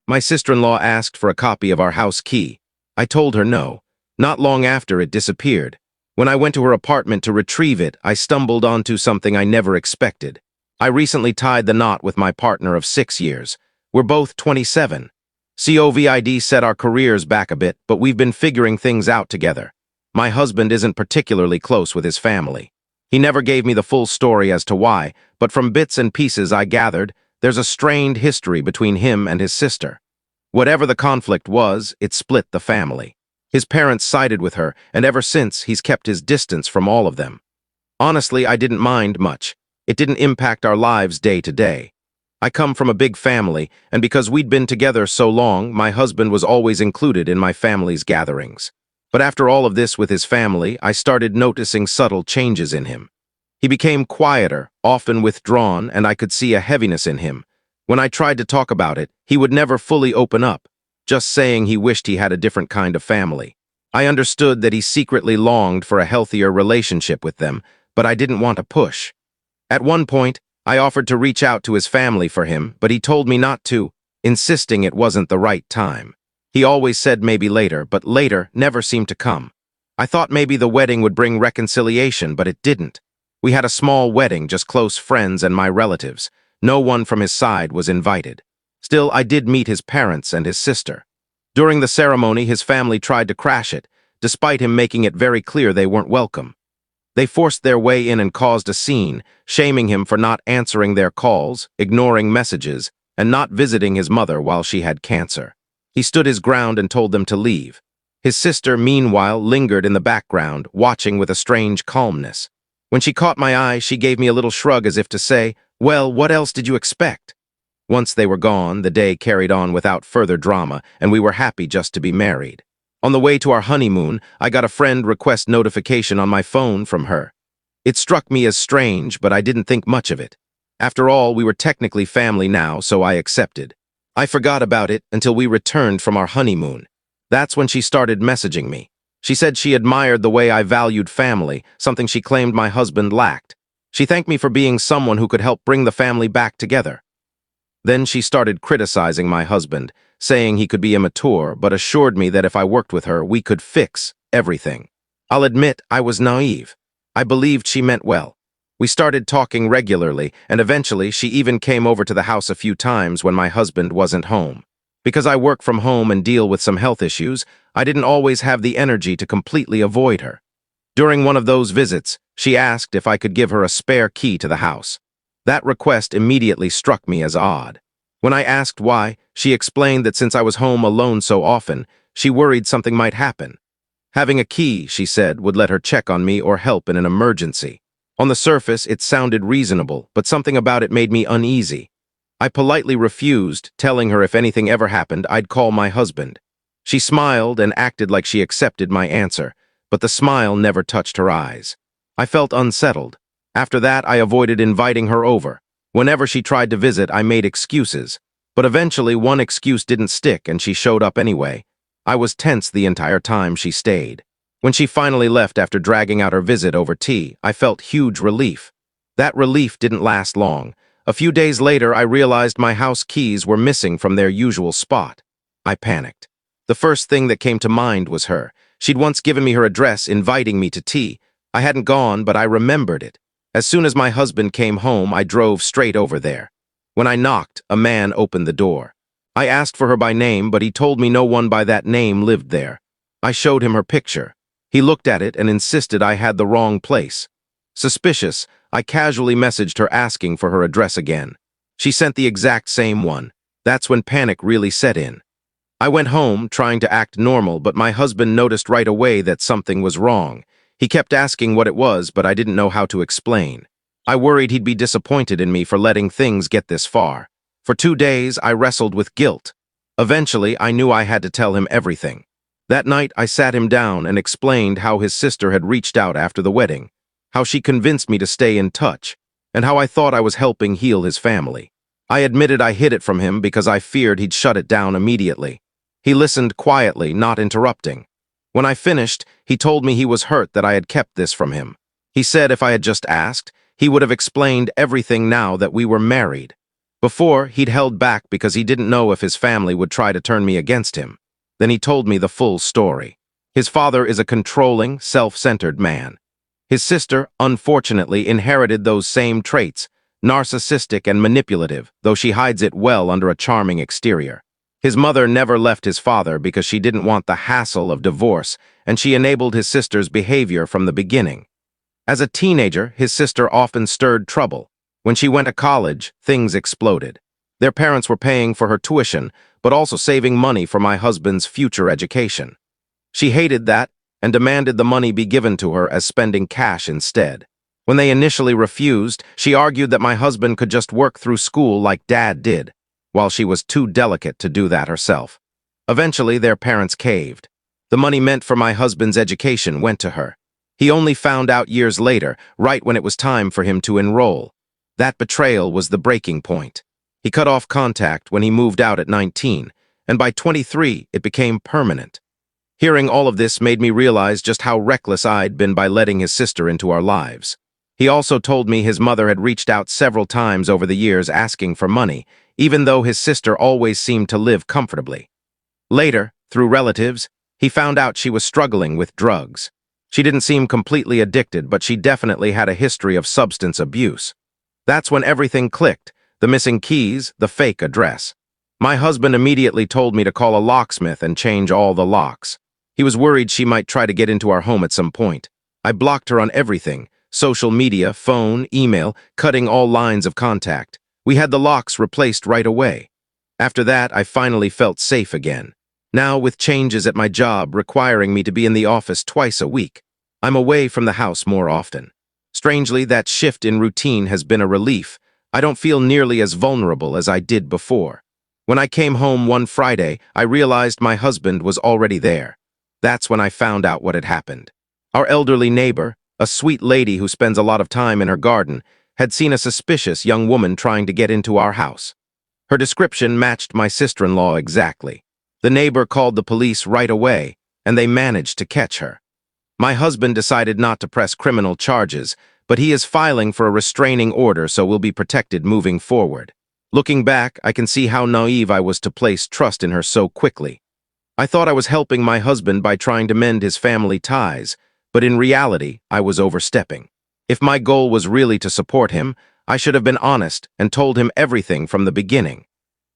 My sister-in-law asked for a copy of our house key. I told her no. Not long after, it disappeared. When I went to her apartment to retrieve it, I stumbled onto something I never expected. I recently tied the knot with my partner of 6 years. We're both 27. COVID set our careers back a bit, but we've been figuring things out together. My husband isn't particularly close with his family. He never gave me the full story as to why, but from bits and pieces I gathered, there's a strained history between him and his sister. Whatever the conflict was, it split the family. His parents sided with her, and ever since, he's kept his distance from all of them. Honestly, I didn't mind much. It didn't impact our lives day to day. I come from a big family, and because we'd been together so long, my husband was always included in my family's gatherings. But after all of this with his family, I started noticing subtle changes in him. He became quieter, often withdrawn, and I could see a heaviness in him. When I tried to talk about it, he would never fully open up, just saying he wished he had a different kind of family. I understood that he secretly longed for a healthier relationship with them, but I didn't want to push. At one point, I offered to reach out to his family for him, but he told me not to, insisting it wasn't the right time. He always said maybe later, but later never seemed to come. I thought maybe the wedding would bring reconciliation, but it didn't. We had a small wedding, just close friends and my relatives. No one from his side was invited. Still, I did meet his parents and his sister. During the ceremony, his family tried to crash it, despite him making it very clear they weren't welcome. They forced their way in and caused a scene, shaming him for not answering their calls, ignoring messages, and not visiting his mother while she had cancer. He stood his ground and told them to leave. His sister, meanwhile, lingered in the background, watching with a strange calmness. When she caught my eye, she gave me a little shrug as if to say, "Well, what else did you expect?" Once they were gone, the day carried on without further drama, and we were happy just to be married. On the way to our honeymoon, I got a friend request notification on my phone from her. It struck me as strange, but I didn't think much of it. After all, we were technically family now, so I accepted. I forgot about it until we returned from our honeymoon. That's when she started messaging me. She said she admired the way I valued family, something she claimed my husband lacked. She thanked me for being someone who could help bring the family back together. Then she started criticizing my husband, saying he could be immature, but assured me that if I worked with her, we could fix everything. I'll admit I was naive. I believed she meant well. We started talking regularly, and eventually she even came over to the house a few times when my husband wasn't home. Because I work from home and deal with some health issues, I didn't always have the energy to completely avoid her. During one of those visits, she asked if I could give her a spare key to the house. That request immediately struck me as odd. When I asked why, she explained that since I was home alone so often, she worried something might happen. Having a key, she said, would let her check on me or help in an emergency. On the surface, it sounded reasonable, but something about it made me uneasy. I politely refused, telling her if anything ever happened, I'd call my husband. She smiled and acted like she accepted my answer, but the smile never touched her eyes. I felt unsettled. After that, I avoided inviting her over. Whenever she tried to visit, I made excuses. But eventually, one excuse didn't stick and she showed up anyway. I was tense the entire time she stayed. When she finally left after dragging out her visit over tea, I felt huge relief. That relief didn't last long. A few days later, I realized my house keys were missing from their usual spot. I panicked. The first thing that came to mind was her. She'd once given me her address, inviting me to tea. I hadn't gone, but I remembered it. As soon as my husband came home, I drove straight over there. When I knocked, a man opened the door. I asked for her by name, but he told me no one by that name lived there. I showed him her picture. He looked at it and insisted I had the wrong place. Suspicious, I casually messaged her asking for her address again. She sent the exact same one. That's when panic really set in. I went home, trying to act normal, but my husband noticed right away that something was wrong. He kept asking what it was, but I didn't know how to explain. I worried he'd be disappointed in me for letting things get this far. For 2 days, I wrestled with guilt. Eventually, I knew I had to tell him everything. That night, I sat him down and explained how his sister had reached out after the wedding, how she convinced me to stay in touch, and how I thought I was helping heal his family. I admitted I hid it from him because I feared he'd shut it down immediately. He listened quietly, not interrupting. When I finished, he told me he was hurt that I had kept this from him. He said if I had just asked, he would have explained everything now that we were married. Before, he'd held back because he didn't know if his family would try to turn me against him. Then he told me the full story. His father is a controlling, self-centered man. His sister, unfortunately, inherited those same traits, narcissistic and manipulative, though she hides it well under a charming exterior. His mother never left his father because she didn't want the hassle of divorce, and she enabled his sister's behavior from the beginning. As a teenager, his sister often stirred trouble. When she went to college, things exploded. Their parents were paying for her tuition, but also saving money for my husband's future education. She hated that and demanded the money be given to her as spending cash instead. When they initially refused, she argued that my husband could just work through school like Dad did, while she was too delicate to do that herself. Eventually, their parents caved. The money meant for my husband's education went to her. He only found out years later, right when it was time for him to enroll. That betrayal was the breaking point. He cut off contact when he moved out at 19, and by 23, it became permanent. Hearing all of this made me realize just how reckless I'd been by letting his sister into our lives. He also told me his mother had reached out several times over the years asking for money, even though his sister always seemed to live comfortably. Later, through relatives, he found out she was struggling with drugs. She didn't seem completely addicted, but she definitely had a history of substance abuse. That's when everything clicked, the missing keys, the fake address. My husband immediately told me to call a locksmith and change all the locks. He was worried she might try to get into our home at some point. I blocked her on everything, social media, phone, email, cutting all lines of contact. We had the locks replaced right away. After that, I finally felt safe again. Now, with changes at my job requiring me to be in the office twice a week, I'm away from the house more often. Strangely, that shift in routine has been a relief. I don't feel nearly as vulnerable as I did before. When I came home one Friday, I realized my husband was already there. That's when I found out what had happened. Our elderly neighbor, a sweet lady who spends a lot of time in her garden, had seen a suspicious young woman trying to get into our house. Her description matched my sister-in-law exactly. The neighbor called the police right away, and they managed to catch her. My husband decided not to press criminal charges, but he is filing for a restraining order so we'll be protected moving forward. Looking back, I can see how naive I was to place trust in her so quickly. I thought I was helping my husband by trying to mend his family ties, but in reality, I was overstepping. If my goal was really to support him, I should have been honest and told him everything from the beginning.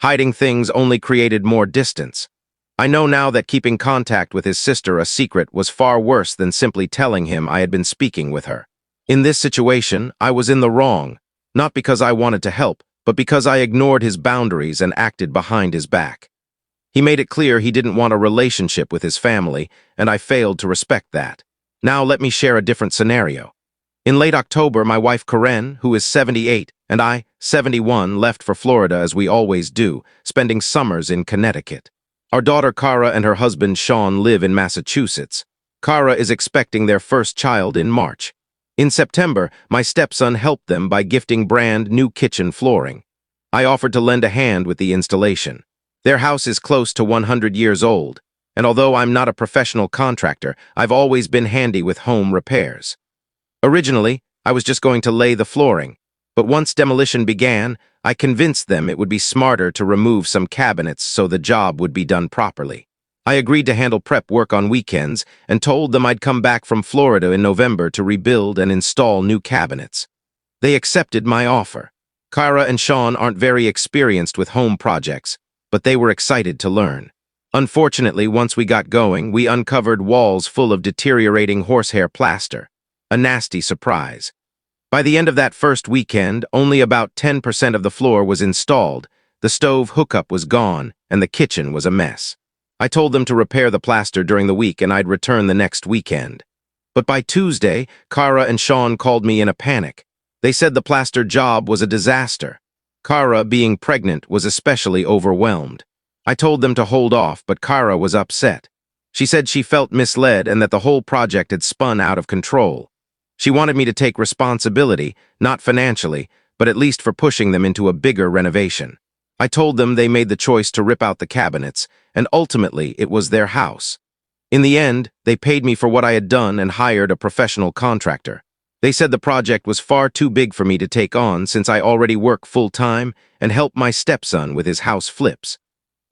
Hiding things only created more distance. I know now that keeping contact with his sister a secret was far worse than simply telling him I had been speaking with her. In this situation, I was in the wrong, not because I wanted to help, but because I ignored his boundaries and acted behind his back. He made it clear he didn't want a relationship with his family, and I failed to respect that. Now let me share a different scenario. In late October, my wife Karen, who is 78, and I, 71, left for Florida as we always do, spending summers in Connecticut. Our daughter Kara and her husband Sean live in Massachusetts. Kara is expecting their first child in March. In September, my stepson helped them by gifting brand new kitchen flooring. I offered to lend a hand with the installation. Their house is close to 100 years old, and although I'm not a professional contractor, I've always been handy with home repairs. Originally, I was just going to lay the flooring, but once demolition began, I convinced them it would be smarter to remove some cabinets so the job would be done properly. I agreed to handle prep work on weekends and told them I'd come back from Florida in November to rebuild and install new cabinets. They accepted my offer. Kara and Sean aren't very experienced with home projects, but they were excited to learn. Unfortunately, once we got going, we uncovered walls full of deteriorating horsehair plaster. A nasty surprise. By the end of that first weekend, only about 10% of the floor was installed, the stove hookup was gone, and the kitchen was a mess. I told them to repair the plaster during the week and I'd return the next weekend. But by Tuesday, Kara and Sean called me in a panic. They said the plaster job was a disaster. Kara, being pregnant, was especially overwhelmed. I told them to hold off, but Kara was upset. She said she felt misled and that the whole project had spun out of control. She wanted me to take responsibility, not financially, but at least for pushing them into a bigger renovation. I told them they made the choice to rip out the cabinets, and ultimately it was their house. In the end, they paid me for what I had done and hired a professional contractor. They said the project was far too big for me to take on since I already work full-time and help my stepson with his house flips.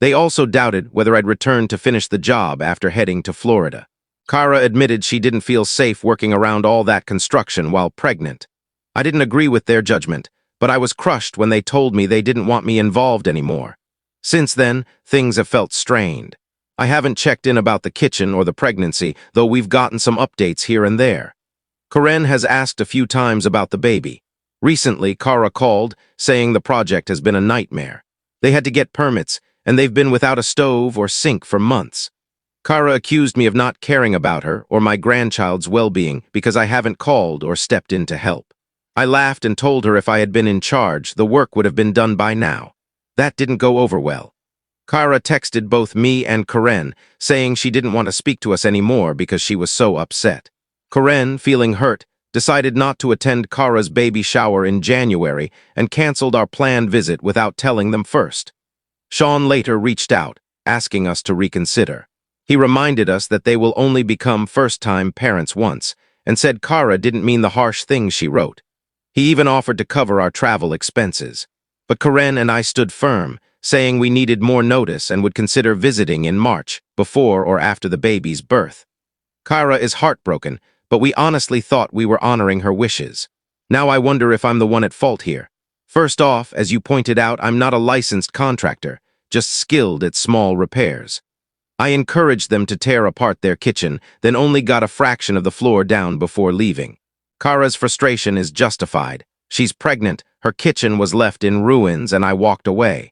They also doubted whether I'd return to finish the job after heading to Florida. Kara admitted she didn't feel safe working around all that construction while pregnant. I didn't agree with their judgment, but I was crushed when they told me they didn't want me involved anymore. Since then, things have felt strained. I haven't checked in about the kitchen or the pregnancy, though we've gotten some updates here and there. Karen has asked a few times about the baby. Recently, Kara called, saying the project has been a nightmare. They had to get permits, and they've been without a stove or sink for months. Kara accused me of not caring about her or my grandchild's well-being because I haven't called or stepped in to help. I laughed and told her if I had been in charge, the work would have been done by now. That didn't go over well. Kara texted both me and Karen, saying she didn't want to speak to us anymore because she was so upset. Karen, feeling hurt, decided not to attend Kara's baby shower in January and canceled our planned visit without telling them first. Sean later reached out, asking us to reconsider. He reminded us that they will only become first-time parents once, and said Kara didn't mean the harsh things she wrote. He even offered to cover our travel expenses. But Karen and I stood firm, saying we needed more notice and would consider visiting in March, before or after the baby's birth. Kara is heartbroken, but we honestly thought we were honoring her wishes. Now I wonder if I'm the one at fault here. First off, as you pointed out, I'm not a licensed contractor, just skilled at small repairs. I encouraged them to tear apart their kitchen, then only got a fraction of the floor down before leaving. Kara's frustration is justified. She's pregnant, her kitchen was left in ruins, and I walked away.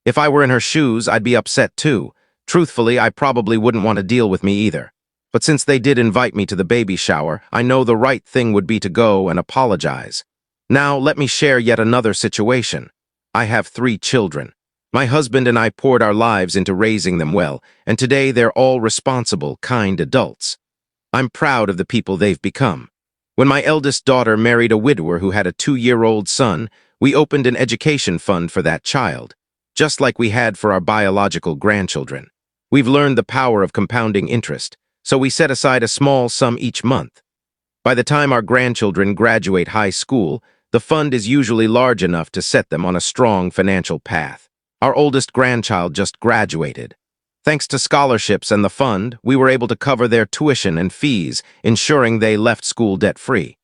If I were in her shoes, I'd be upset too. Truthfully, I probably wouldn't want to deal with me either. But since they did invite me to the baby shower, I know the right thing would be to go and apologize. Now, let me share yet another situation. I have 3 children. My husband and I poured our lives into raising them well, and today they're all responsible, kind adults. I'm proud of the people they've become. When my eldest daughter married a widower who had a 2-year-old son, we opened an education fund for that child, just like we had for our biological grandchildren. We've learned the power of compounding interest, so we set aside a small sum each month. By the time our grandchildren graduate high school, the fund is usually large enough to set them on a strong financial path. Our oldest grandchild just graduated. Thanks to scholarships and the fund, we were able to cover their tuition and fees, ensuring they left school debt-free.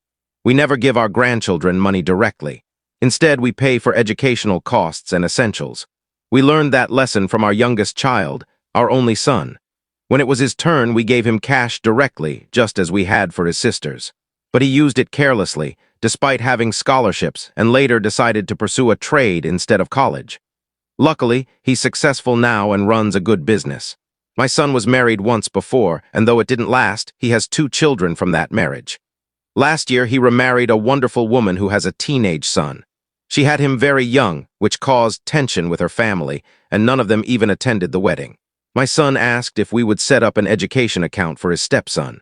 We never give our grandchildren money directly. Instead, we pay for educational costs and essentials. We learned that lesson from our youngest child, our only son. When it was his turn, we gave him cash directly, just as we had for his sisters. But he used it carelessly, despite having scholarships, and later decided to pursue a trade instead of college. Luckily, he's successful now and runs a good business. My son was married once before, and though it didn't last, he has 2 children from that marriage. Last year, he remarried a wonderful woman who has a teenage son. She had him very young, which caused tension with her family, and none of them even attended the wedding. My son asked if we would set up an education account for his stepson.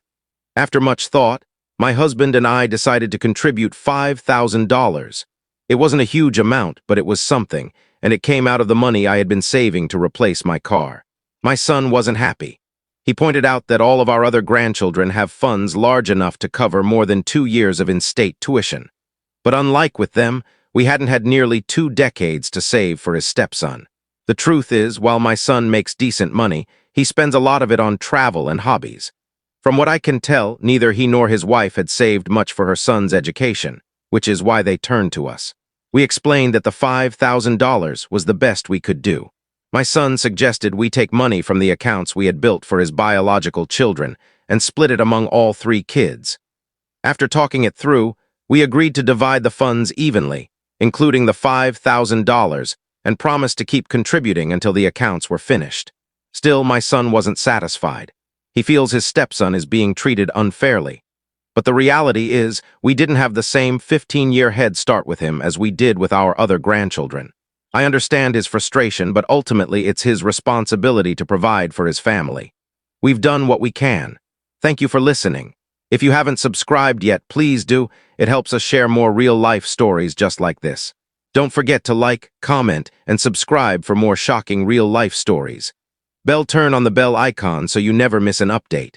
After much thought, my husband and I decided to contribute $5,000. It wasn't a huge amount, but it was something, and it came out of the money I had been saving to replace my car. My son wasn't happy. He pointed out that all of our other grandchildren have funds large enough to cover more than 2 years of in-state tuition. But unlike with them, we hadn't had nearly 2 decades to save for his stepson. The truth is, while my son makes decent money, he spends a lot of it on travel and hobbies. From what I can tell, neither he nor his wife had saved much for her son's education, which is why they turned to us. We explained that the $5,000 was the best we could do. My son suggested we take money from the accounts we had built for his biological children and split it among all 3 kids. After talking it through, we agreed to divide the funds evenly, including the $5,000, and promised to keep contributing until the accounts were finished. Still, my son wasn't satisfied. He feels his stepson is being treated unfairly. But the reality is, we didn't have the same 15-year head start with him as we did with our other grandchildren. I understand his frustration, but ultimately it's his responsibility to provide for his family. We've done what we can. Thank you for listening. If you haven't subscribed yet, please do. It helps us share more real-life stories just like this. Don't forget to like, comment, and subscribe for more shocking real-life stories. Turn on the bell icon so you never miss an update.